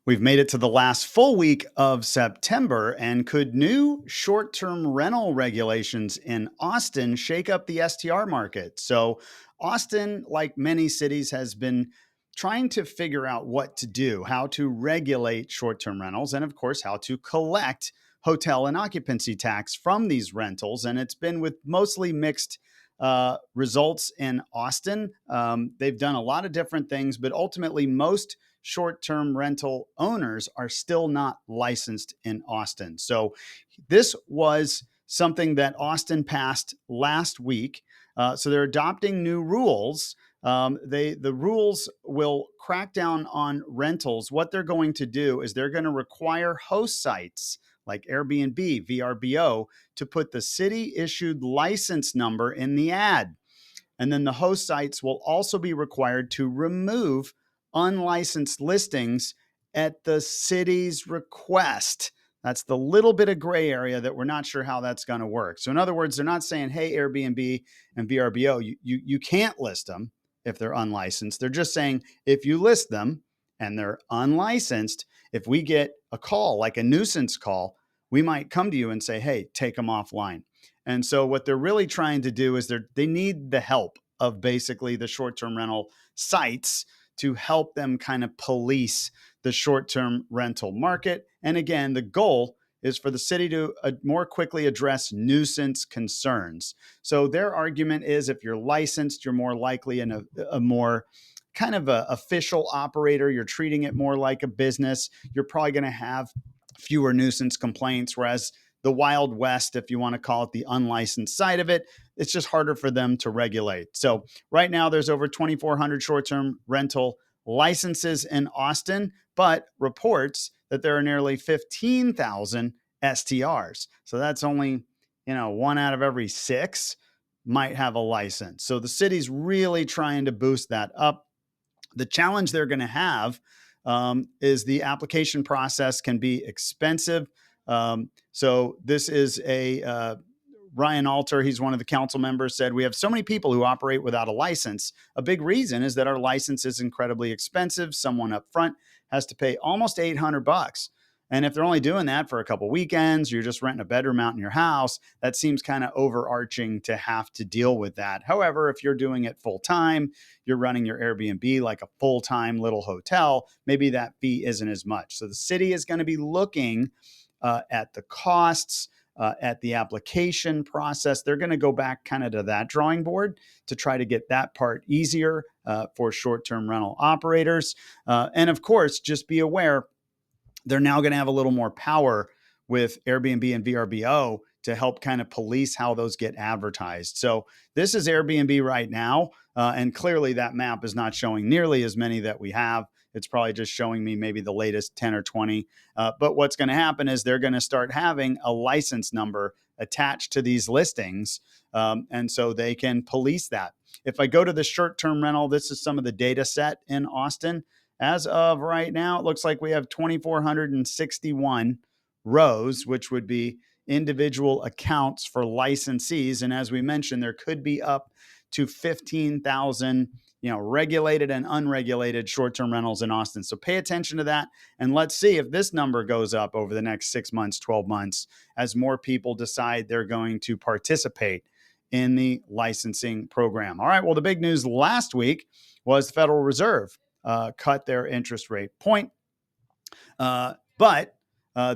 We've made it to the last full week of September, and could new short term rental regulations in Austin shake up the STR market? So, Austin, like many cities, has been trying to figure out what to do, how to regulate short term rentals, and of course, how to collect hotel and occupancy tax from these rentals. And it's been with mostly mixed results in Austin. They've done a lot of different things, but ultimately, most short term rental owners are still not licensed in Austin. So, this was something that Austin passed last week. So, they're adopting new rules. The rules will crack down on rentals. What they're going to do is they're going to require host sites like Airbnb, VRBO, to put the city issued license number in the ad. And then the host sites will also be required to remove unlicensed listings at the city's request. That's the little bit of gray area that we're not sure how that's going to work. So, in other words, they're not saying, hey, Airbnb and VRBO, you can't list them if they're unlicensed. They're just saying, if you list them and they're unlicensed, if we get a call, like a nuisance call, we might come to you and say, hey, take them offline. And so what they're really trying to do is they need the help of basically the short-term rental sites to help them kind of police the short-term rental market. And again, the goal is for the city to more quickly address nuisance concerns. So their argument is, if you're licensed, you're more likely in a more kind of a official operator. You're treating it more like a business. You're probably going to have fewer nuisance complaints, whereas the Wild West, if you want to call it, the unlicensed side of it, it's just harder for them to regulate. So right now there's over 2,400 short-term rental licenses in Austin, but reports that there are nearly 15,000 STRs. So that's only, one out of every six might have a license. So the city's really trying to boost that up. The challenge they're going to have is the application process can be expensive. So this is Ryan Alter, he's one of the council members, said, we have so many people who operate without a license. A big reason is that our license is incredibly expensive. Someone up front has to pay almost $800. And if they're only doing that for a couple weekends, you're just renting a bedroom out in your house, that seems kind of overarching to have to deal with that. However, if you're doing it full time, you're running your Airbnb like a full-time little hotel, maybe that fee isn't as much. So the city is going to be looking at the costs, at the application process. They're going to go back kind of to that drawing board to try to get that part easier for short-term rental operators. And of course, just be aware, they're now going to have a little more power with Airbnb and VRBO to help kind of police how those get advertised. So this is Airbnb right now. And clearly that map is not showing nearly as many that we have. It's probably just showing me maybe the latest 10 or 20. But what's going to happen is they're going to start having a license number attached to these listings. And so they can police that. If I go to the short-term rental, this is some of the data set in Austin. As of right now, it looks like we have 2,461 rows, which would be individual accounts for licensees. And as we mentioned, there could be up to 15,000, regulated and unregulated short-term rentals in Austin. So pay attention to that. And let's see if this number goes up over the next 6 months, 12 months, as more people decide they're going to participate in the licensing program. All right. Well, the big news last week was the Federal Reserve cut their interest rate point. But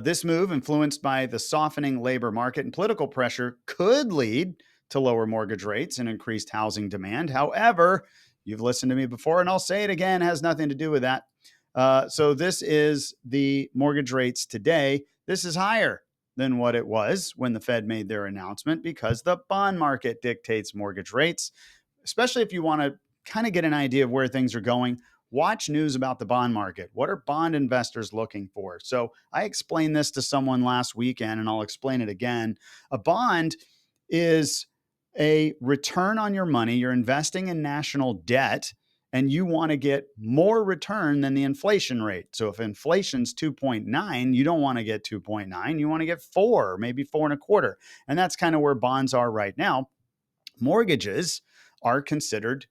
this move, influenced by the softening labor market and political pressure, could lead to lower mortgage rates and increased housing demand. However, you've listened to me before, and I'll say it again, has nothing to do with that. So this is the mortgage rates today. This is higher than what it was when the Fed made their announcement, because the bond market dictates mortgage rates, especially if you want to kind of get an idea of where things are going. Watch news about the bond market. What are bond investors looking for? So I explained this to someone last weekend, and I'll explain it again. A bond is a return on your money. You're investing in national debt, and you want to get more return than the inflation rate. So if inflation's 2.9, you don't want to get 2.9. You want to get 4, maybe 4.25. And that's kind of where bonds are right now. Mortgages are considered,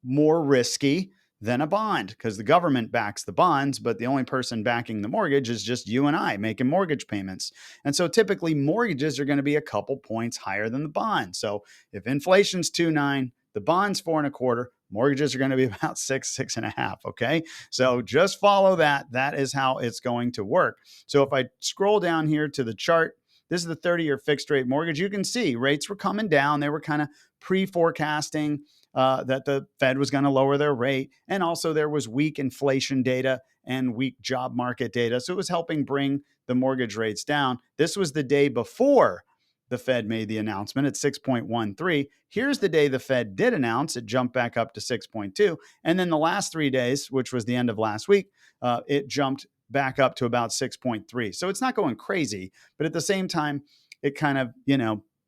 more risky. than a bond because the government backs the bonds, but the only person backing the mortgage is just you and I making mortgage payments. And so typically mortgages are going to be a couple points higher than the bond. So if inflation's 2.9, the bond's 4.25, mortgages are going to be about 6.5. Okay. So just follow that. That is how it's going to work. So if I scroll down here to the chart, this is the 30-year fixed rate mortgage. You can see rates were coming down. They were kind of pre-forecasting that the Fed was going to lower their rate. And also there was weak inflation data and weak job market data. So it was helping bring the mortgage rates down. This was the day before the Fed made the announcement at 6.13. Here's the day the Fed did announce. It jumped back up to 6.2. And then the last 3 days, which was the end of last week, it jumped back up to about 6.3. So it's not going crazy, but at the same time, it kind of,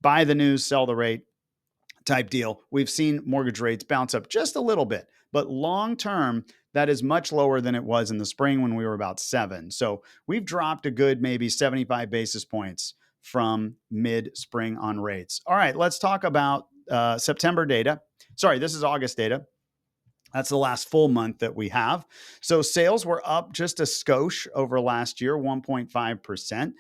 buy the news, sell the rate type deal. We've seen mortgage rates bounce up just a little bit, but long term, that is much lower than it was in the spring when we were about 7. So we've dropped a good maybe 75 basis points from mid spring on rates. All right, let's talk about September data. Sorry, this is August data. That's the last full month that we have. So sales were up just a skosh over last year, 1.5%.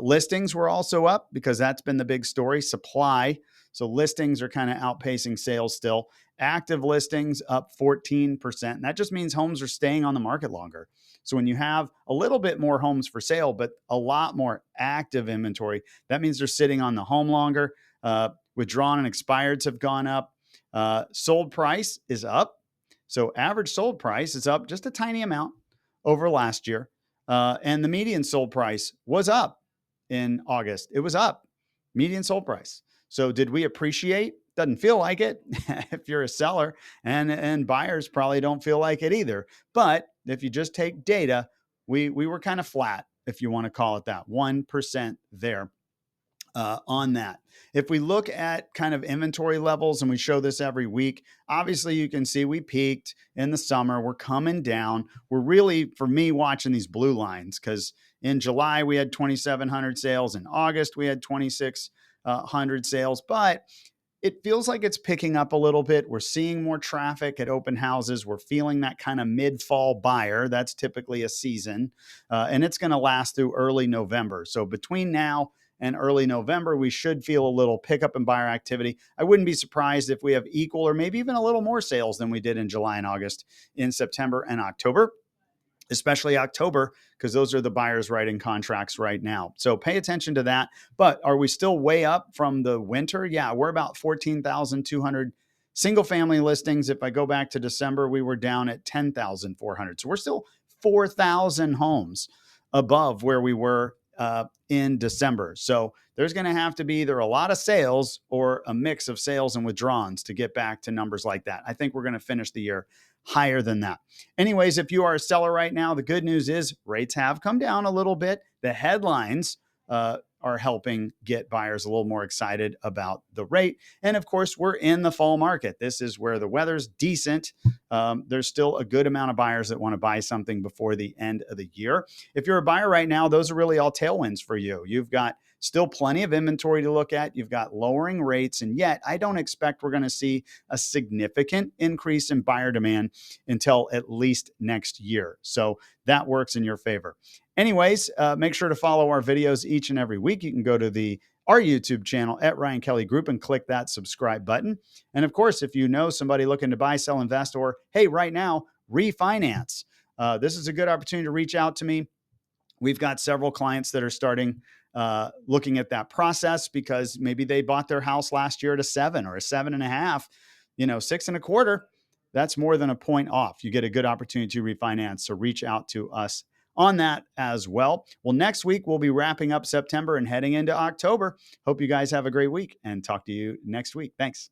Listings were also up because that's been the big story. Supply. So listings are kind of outpacing sales still. Active listings up 14%. And that just means homes are staying on the market longer. So when you have a little bit more homes for sale, but a lot more active inventory, that means they're sitting on the home longer. Withdrawn and expireds have gone up. Sold price is up. So average sold price is up just a tiny amount over last year. And the median sold price was up in August. It was up, median sold price. So did we appreciate? Doesn't feel like it if you're a seller, and buyers probably don't feel like it either. But if you just take data, we were kind of flat, if you want to call it that, 1% there. On that. If we look at kind of inventory levels, and we show this every week, obviously you can see we peaked in the summer. We're coming down. We're really, for me, watching these blue lines because in July we had 2,700 sales. In August we had 2,600 sales, but it feels like it's picking up a little bit. We're seeing more traffic at open houses. We're feeling that kind of mid-fall buyer. That's typically a season, and it's going to last through early November. So between now and early November, we should feel a little pickup in buyer activity. I wouldn't be surprised if we have equal or maybe even a little more sales than we did in July and August in September and October, especially October, because those are the buyers writing contracts right now. So pay attention to that. But are we still way up from the winter? Yeah, we're about 14,200 single family listings. If I go back to December, we were down at 10,400. So we're still 4,000 homes above where we were in December. So there's going to have to be either a lot of sales or a mix of sales and withdrawals to get back to numbers like that. I think we're going to finish the year higher than that. Anyways, if you are a seller right now, the good news is rates have come down a little bit. The headlines are helping get buyers a little more excited about the rate. And of course, we're in the fall market. This is where the weather's decent. There's still a good amount of buyers that want to buy something before the end of the year. If you're a buyer right now, those are really all tailwinds for you. You've got still plenty of inventory to look at. You've got lowering rates, and yet I don't expect we're going to see a significant increase in buyer demand until at least next year. So that works in your favor. Anyways, make sure to follow our videos each and every week. You can go to our YouTube channel at Ryan Kelly Group and click that subscribe button. And of course, if you know somebody looking to buy, sell, invest, or hey, right now, refinance, this is a good opportunity to reach out to me. We've got several clients that are starting looking at that process because maybe they bought their house last year at a 7 or a 7.5, 6.25. That's more than a point off. You get a good opportunity to refinance. So reach out to us on that as well. Well, next week, we'll be wrapping up September and heading into October. Hope you guys have a great week and talk to you next week. Thanks.